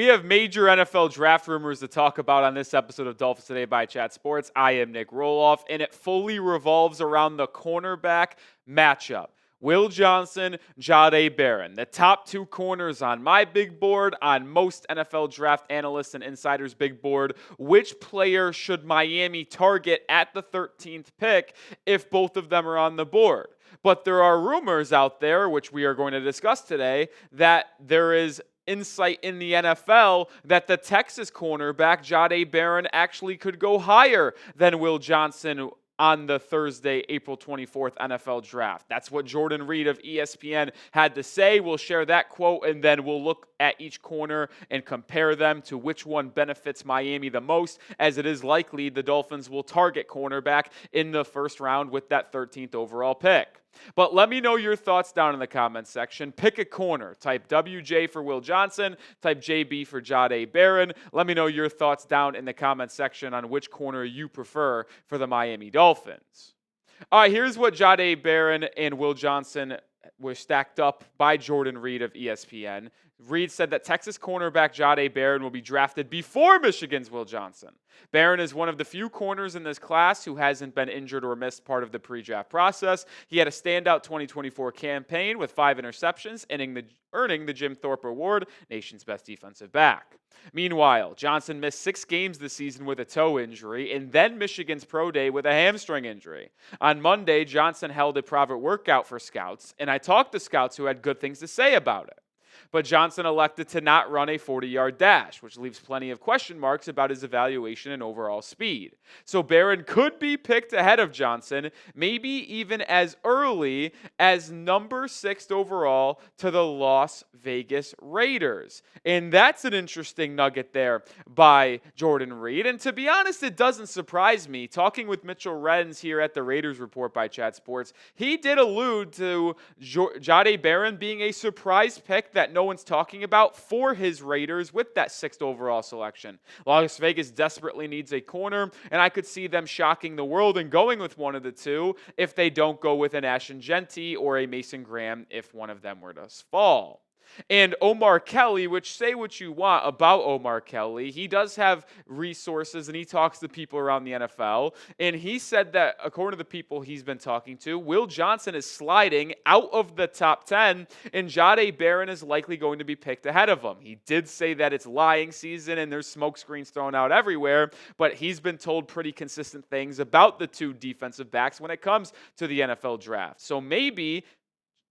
We have major NFL draft rumors to talk about on this episode of Dolphins Today by Chat Sports. I am Nic Rohloff, and it fully revolves around the cornerback matchup. Will Johnson, Jahdae Barron, the top two corners on my big board, on most NFL draft analysts and insiders' big board. Which player should Miami target at the 13th pick if both of them are on the board? But there are rumors out there, which we are going to discuss today, that there is insight in the NFL that the Texas cornerback, Jahdae Barron, actually could go higher than Will Johnson on the Thursday, April 24th NFL draft. That's what Jordan Reid of ESPN had to say. We'll share that quote, and then we'll look at each corner and compare them to which one benefits Miami the most, as it is likely the Dolphins will target cornerback in the first round with that 13th overall pick. But let me know your thoughts down in the comments section. Pick a corner. Type WJ for Will Johnson. Type JB for Jahdae Barron. Let me know your thoughts down in the comments section on which corner you prefer for the Miami Dolphins. All right, here's what Jahdae Barron and Will Johnson were stacked up by Jordan Reid of ESPN. Reid said that Texas cornerback Jahdae Barron will be drafted before Michigan's Will Johnson. Barron is one of the few corners in this class who hasn't been injured or missed part of the pre-draft process. He had a standout 2024 campaign with 5 interceptions, earning the Jim Thorpe Award, nation's best defensive back. Meanwhile, Johnson missed 6 games this season with a toe injury and then Michigan's pro day with a hamstring injury. On Monday, Johnson held a private workout for scouts, and I talked to scouts who had good things to say about it. But Johnson elected to not run a 40-yard dash, which leaves plenty of question marks about his evaluation and overall speed. So Barron could be picked ahead of Johnson, maybe even as early as number 6 overall to the Las Vegas Raiders. And that's an interesting nugget there by Jordan Reid. And to be honest, it doesn't surprise me. Talking with Mitchell Renz here at the Raiders Report by Chat Sports, he did allude to Jahdae Barron being a surprise pick that no one's talking about for his Raiders with that 6th overall selection. Las Vegas desperately needs a corner, and I could see them shocking the world and going with one of the two if they don't go with an Ashton Genty or a Mason Graham if one of them were to fall. And Omar Kelly, which say what you want about Omar Kelly, he does have resources and he talks to people around the NFL. And he said that according to the people he's been talking to, Will Johnson is sliding out of the top 10 and Jahdae Barron is likely going to be picked ahead of him. He did say that it's lying season and there's smoke screens thrown out everywhere, but he's been told pretty consistent things about the two defensive backs when it comes to the NFL draft. So maybe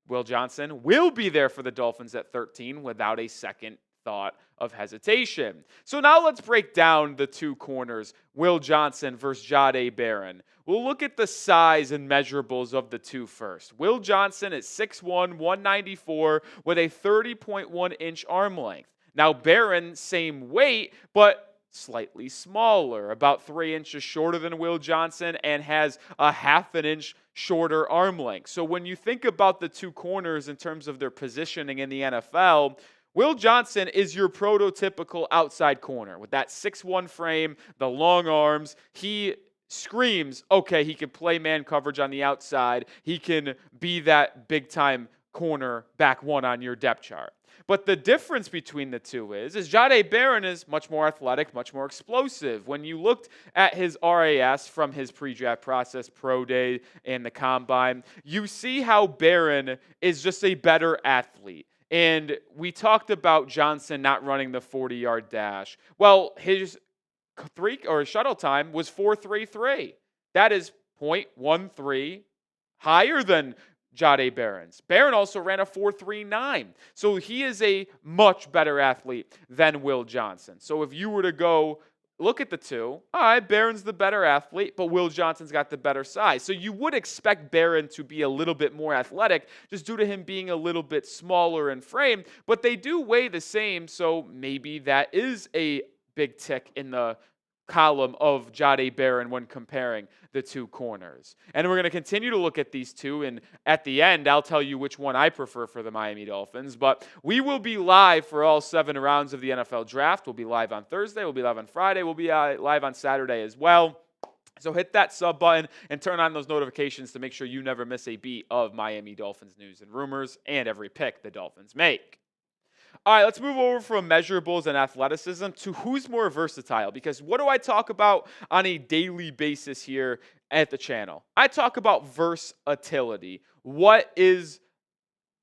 Will Johnson will be there for the Dolphins at 13 without a second thought of hesitation. So now let's break down the two corners, Will Johnson versus Jahdae Barron. We'll look at the size and measurables of the two first. Will Johnson is 6'1", 194 with a 30.1-inch arm length. Now Barron, same weight, but slightly smaller, about 3 inches shorter than Will Johnson and has a half an inch shorter arm length. So when you think about the two corners in terms of their positioning in the NFL, Will Johnson is your prototypical outside corner with that 6'1" frame, the long arms. He screams, okay, he can play man coverage on the outside. He can be that big-time corner back one on your depth chart. But the difference between the two is Jahdae Barron is much more athletic, much more explosive. When you looked at his RAS from his pre-draft process, pro day, and the combine, you see how Barron is just a better athlete. And we talked about Johnson not running the 40-yard dash. Well, his shuttle time was 4.33. That is 0.13 higher than Jahdae Barron's. Barron also ran a 4.39. So he is a much better athlete than Will Johnson. So if you were to go look at the two, all right, Barron's the better athlete, but Will Johnson's got the better size. So you would expect Barron to be a little bit more athletic just due to him being a little bit smaller in frame, but they do weigh the same, so maybe that is a big tick in the column of Jahdae Barron when comparing the two corners. And we're going to continue to look at these two, and at the end, I'll tell you which one I prefer for the Miami Dolphins. But we will be live for all 7 rounds of the NFL Draft. We'll be live on Thursday. We'll be live on Friday. We'll be live on Saturday as well. So hit that sub button and turn on those notifications to make sure you never miss a beat of Miami Dolphins news and rumors and every pick the Dolphins make. All right, let's move over from measurables and athleticism to who's more versatile. Because what do I talk about on a daily basis here at the channel? I talk about versatility. What is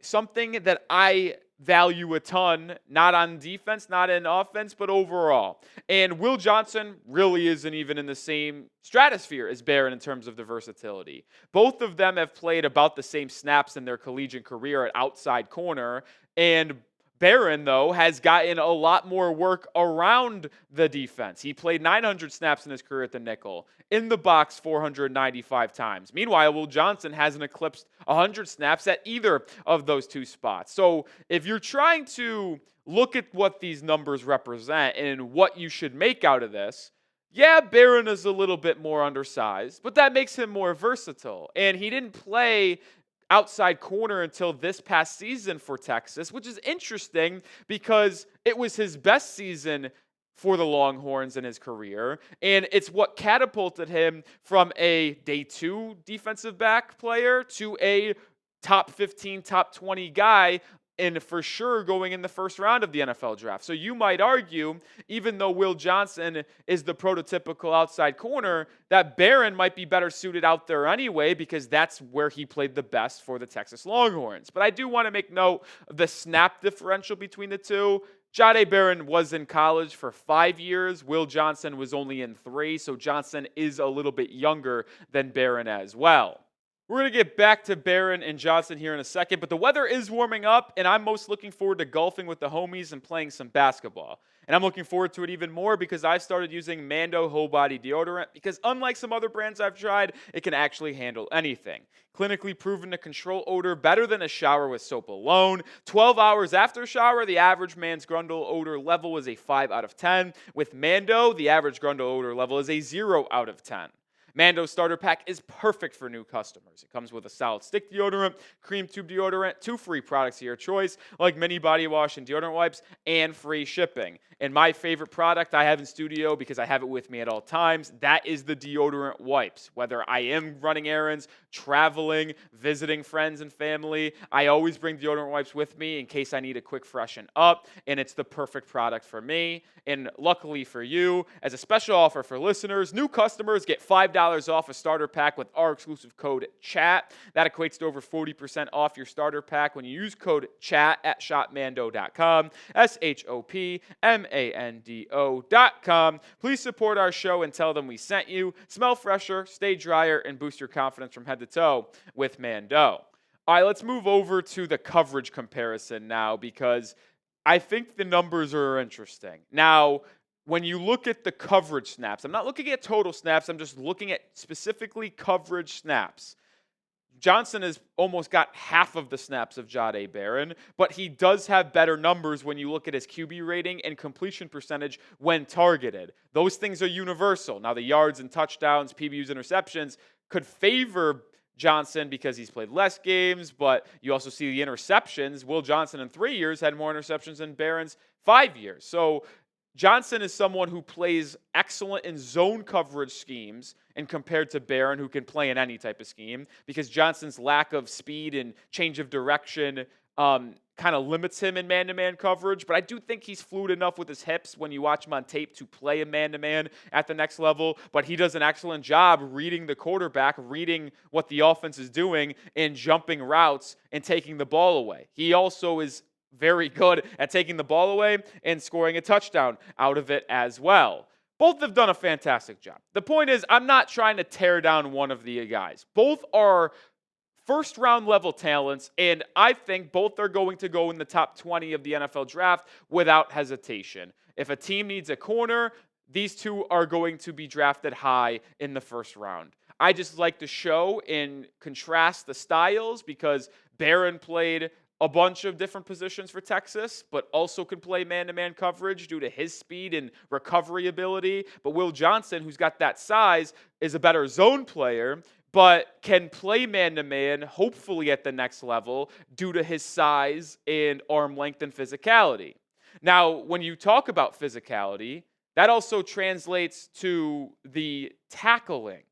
something that I value a ton, not on defense, not in offense, but overall. And Will Johnson really isn't even in the same stratosphere as Barron in terms of the versatility. Both of them have played about the same snaps in their collegiate career at outside corner, and Barron, though, has gotten a lot more work around the defense. He played 900 snaps in his career at the nickel, in the box 495 times. Meanwhile, Will Johnson hasn't eclipsed 100 snaps at either of those two spots. So if you're trying to look at what these numbers represent and what you should make out of this, yeah, Barron is a little bit more undersized, but that makes him more versatile. And he didn't play outside corner until this past season for Texas, which is interesting because it was his best season for the Longhorns in his career, and it's what catapulted him from a day 2 defensive back player to a top 15, top 20 guy, and for sure going in the first round of the NFL draft. So you might argue, even though Will Johnson is the prototypical outside corner, that Barron might be better suited out there anyway because that's where he played the best for the Texas Longhorns. But I do want to make note of the snap differential between the two. Jahdae Barron was in college for 5 years. Will Johnson was only in 3, so Johnson is a little bit younger than Barron as well. We're going to get back to Barron and Johnson here in a second, but the weather is warming up, and I'm most looking forward to golfing with the homies and playing some basketball. And I'm looking forward to it even more because I started using Mando Whole Body Deodorant because unlike some other brands I've tried, it can actually handle anything. Clinically proven to control odor better than a shower with soap alone. 12 hours after shower, the average man's grundle odor level is a 5 out of 10. With Mando, the average grundle odor level is a 0 out of 10. Mando Starter Pack is perfect for new customers. It comes with a solid stick deodorant, cream tube deodorant, 2 free products of your choice, like mini body wash and deodorant wipes, and free shipping. And my favorite product I have in studio because I have it with me at all times, that is the deodorant wipes. Whether I am running errands, traveling, visiting friends and family, I always bring deodorant wipes with me in case I need a quick freshen up, and it's the perfect product for me. And luckily for you, as a special offer for listeners, new customers get $5 off a starter pack with our exclusive code CHAT. That equates to over 40% off your starter pack when you use code CHAT at shopmando.com, SHOPMANDO.com. Please support our show and tell them we sent you. Smell fresher, stay drier, and boost your confidence from head to toe with Mando. All right, let's move over to the coverage comparison now because I think the numbers are interesting. Now, when you look at the coverage snaps, I'm not looking at total snaps, I'm just looking at specifically coverage snaps. Johnson has almost got half of the snaps of Jahdae Barron, but he does have better numbers when you look at his QB rating and completion percentage when targeted. Those things are universal. Now, the yards and touchdowns, PBUs, interceptions could favor Johnson because he's played less games, but you also see the interceptions. Will Johnson in 3 years had more interceptions than Barron's 5 years. So Johnson is someone who plays excellent in zone coverage schemes and compared to Barron, who can play in any type of scheme, because Johnson's lack of speed and change of direction kind of limits him in man-to-man coverage. But I do think he's fluid enough with his hips when you watch him on tape to play a man-to-man at the next level. But he does an excellent job reading the quarterback, reading what the offense is doing, and jumping routes and taking the ball away. He also is very good at taking the ball away and scoring a touchdown out of it as well. Both have done a fantastic job. The point is, I'm not trying to tear down one of the guys. Both are first-round level talents, and I think both are going to go in the top 20 of the NFL draft without hesitation. If a team needs a corner, these two are going to be drafted high in the first round. I just like to show and contrast the styles because Barron played a bunch of different positions for Texas, but also can play man-to-man coverage due to his speed and recovery ability. But Will Johnson, who's got that size, is a better zone player, but can play man-to-man, hopefully at the next level, due to his size and arm length and physicality. Now, when you talk about physicality, that also translates to the tackling.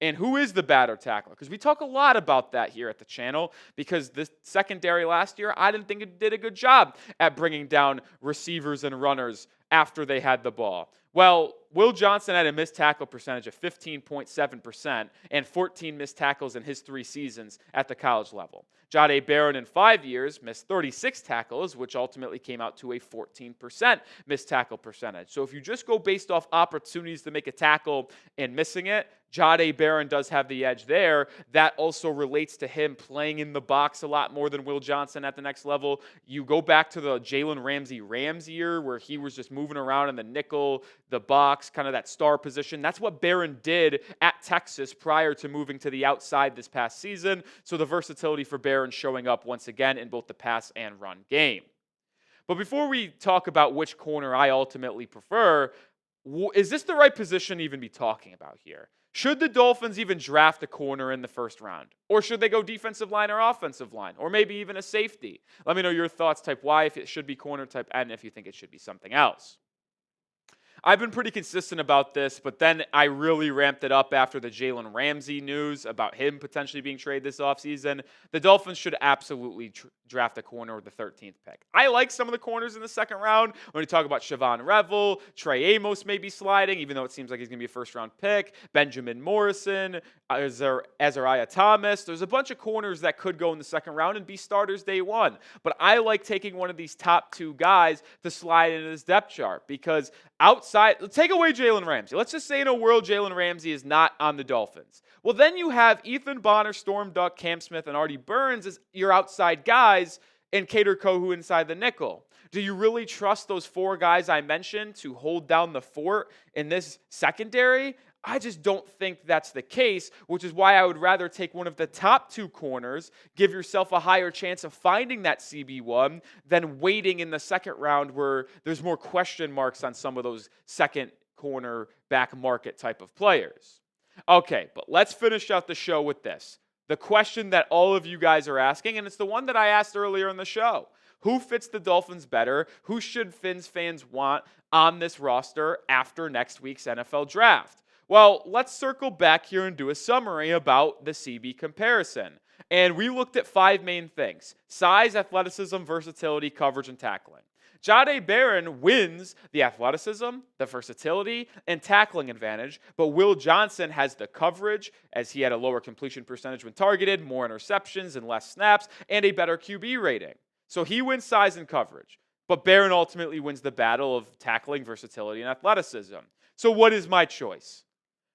And who is the batter tackler? Because we talk a lot about that here at the channel, because the secondary last year, I didn't think it did a good job at bringing down receivers and runners after they had the ball. Well, Will Johnson had a missed tackle percentage of 15.7% and 14 missed tackles in his 3 seasons at the college level. Jahdae Barron in 5 years missed 36 tackles, which ultimately came out to a 14% missed tackle percentage. So if you just go based off opportunities to make a tackle and missing it, Jahdae Barron does have the edge there. That also relates to him playing in the box a lot more than Will Johnson at the next level. You go back to the Jalen Ramsey Rams year where he was just moving around in the nickel, the box, kind of that star position. That's what Barron did at Texas prior to moving to the outside this past season. So the versatility for Barron showing up once again in both the pass and run game. But before we talk about which corner I ultimately prefer, is this the right position to even be talking about here? Should the Dolphins even draft a corner in the first round? Or should they go defensive line or offensive line? Or maybe even a safety? Let me know your thoughts. Type Y if it should be corner, type N if you think it should be something else. I've been pretty consistent about this, but then I really ramped it up after the Jalen Ramsey news about him potentially being traded this offseason. The Dolphins should absolutely draft a corner with the 13th pick. I like some of the corners in the second round. When we talk about Siobhan Revel, Trey Amos may be sliding, even though it seems like he's going to be a first-round pick, Benjamin Morrison, Azariah Thomas. There's a bunch of corners that could go in the second round and be starters day one. But I like taking one of these top 2 guys to slide into this depth chart because outside, take away Jalen Ramsey. Let's just say in a world Jalen Ramsey is not on the Dolphins. Well, then you have Ethan Bonner, Storm Duck, Cam Smith, and Artie Burns as your outside guys and Kader Kohu inside the nickel. Do you really trust those 4 guys I mentioned to hold down the fort in this secondary? I just don't think that's the case, which is why I would rather take one of the top 2 corners, give yourself a higher chance of finding that CB1 than waiting in the second round where there's more question marks on some of those second corner back market type of players. Okay, but let's finish out the show with this. The question that all of you guys are asking, and it's the one that I asked earlier in the show. Who fits the Dolphins better? Who should Fins fans want on this roster after next week's NFL draft? Well, let's circle back here and do a summary about the CB comparison. And we looked at 5 main things: size, athleticism, versatility, coverage, and tackling. Jahdae Barron wins the athleticism, the versatility, and tackling advantage, but Will Johnson has the coverage, as he had a lower completion percentage when targeted, more interceptions and less snaps, and a better QB rating. So he wins size and coverage, but Barron ultimately wins the battle of tackling, versatility, and athleticism. So what is my choice?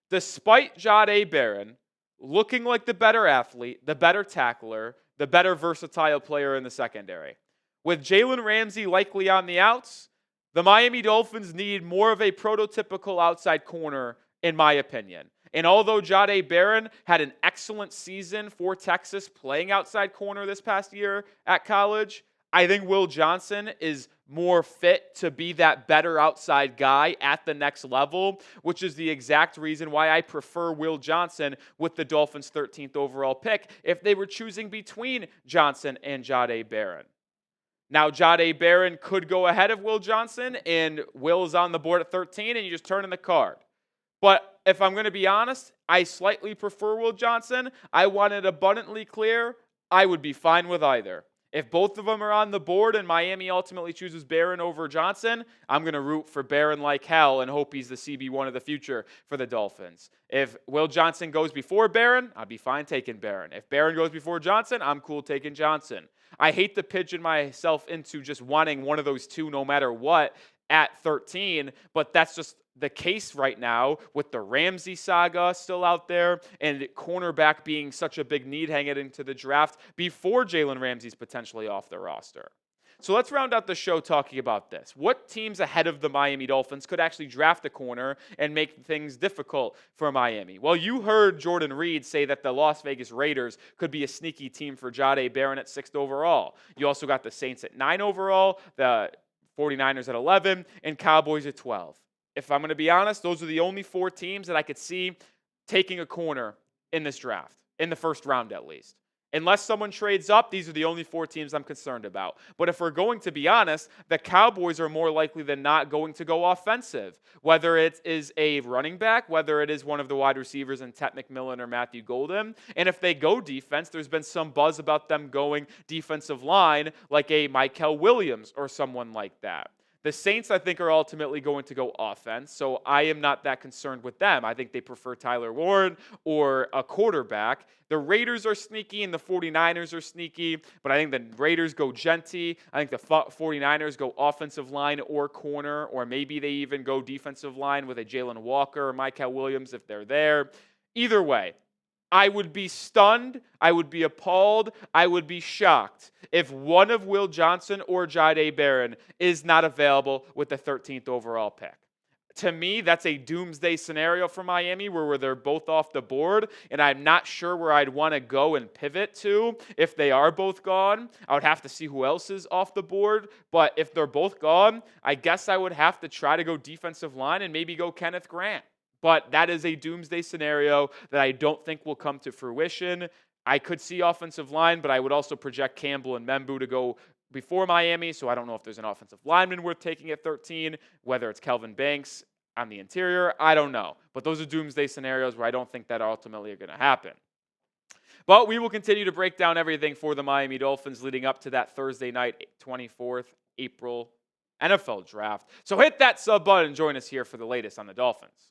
Despite Jahdae Barron looking like the better athlete, the better tackler, the better versatile player in the secondary, with Jalen Ramsey likely on the outs, the Miami Dolphins need more of a prototypical outside corner, in my opinion. And although Jahdae Barron had an excellent season for Texas playing outside corner this past year at college, I think Will Johnson is more fit to be that better outside guy at the next level, which is the exact reason why I prefer Will Johnson with the Dolphins' 13th overall pick if they were choosing between Johnson and Jahdae Barron. Now, Jahdae Barron could go ahead of Will Johnson, and Will is on the board at 13, and you just turn in the card. But if I'm going to be honest, I slightly prefer Will Johnson. I want it abundantly clear. I would be fine with either. If both of them are on the board and Miami ultimately chooses Barron over Johnson, I'm going to root for Barron like hell and hope he's the CB1 of the future for the Dolphins. If Will Johnson goes before Barron, I'd be fine taking Barron. If Barron goes before Johnson, I'm cool taking Johnson. I hate to pigeon myself into just wanting one of those two no matter what at 13, but that's just the case right now with the Ramsey saga still out there and cornerback being such a big need hanging into the draft before Jalen Ramsey's potentially off the roster. So let's round out the show talking about this. What teams ahead of the Miami Dolphins could actually draft a corner and make things difficult for Miami? Well, you heard Jordan Reid say that the Las Vegas Raiders could be a sneaky team for Jahdae Barron at 6th overall. You also got the Saints at 9 overall, the 49ers at 11, and Cowboys at 12. If I'm going to be honest, those are the only 4 teams that I could see taking a corner in this draft, in the first round at least. Unless someone trades up, these are the only 4 teams I'm concerned about. But if we're going to be honest, the Cowboys are more likely than not going to go offensive. Whether it is a running back, whether it is one of the wide receivers in Ted McMillan or Matthew Golden. And if they go defense, there's been some buzz about them going defensive line like a Michael Williams or someone like that. The Saints, I think, are ultimately going to go offense, so I am not that concerned with them. I think they prefer Tyler Warren or a quarterback. The Raiders are sneaky and the 49ers are sneaky, but I think the Raiders go Genty. I think the 49ers go offensive line or corner, or maybe they even go defensive line with a Jalen Walker or Michael Williams if they're there. Either way, I would be stunned, I would be appalled, I would be shocked if one of Will Johnson or Jahdae Barron is not available with the 13th overall pick. To me, that's a doomsday scenario for Miami where they're both off the board, and I'm not sure where I'd want to go and pivot to if they are both gone. I would have to see who else is off the board, but if they're both gone, I guess I would have to try to go defensive line and maybe go Kenneth Grant. But that is a doomsday scenario that I don't think will come to fruition. I could see offensive line, but I would also project Campbell and Membu to go before Miami, so I don't know if there's an offensive lineman worth taking at 13, whether it's Kelvin Banks on the interior, I don't know. But those are doomsday scenarios where I don't think that ultimately are going to happen. But we will continue to break down everything for the Miami Dolphins leading up to that Thursday night, 24th April NFL draft. So hit that sub button and join us here for the latest on the Dolphins.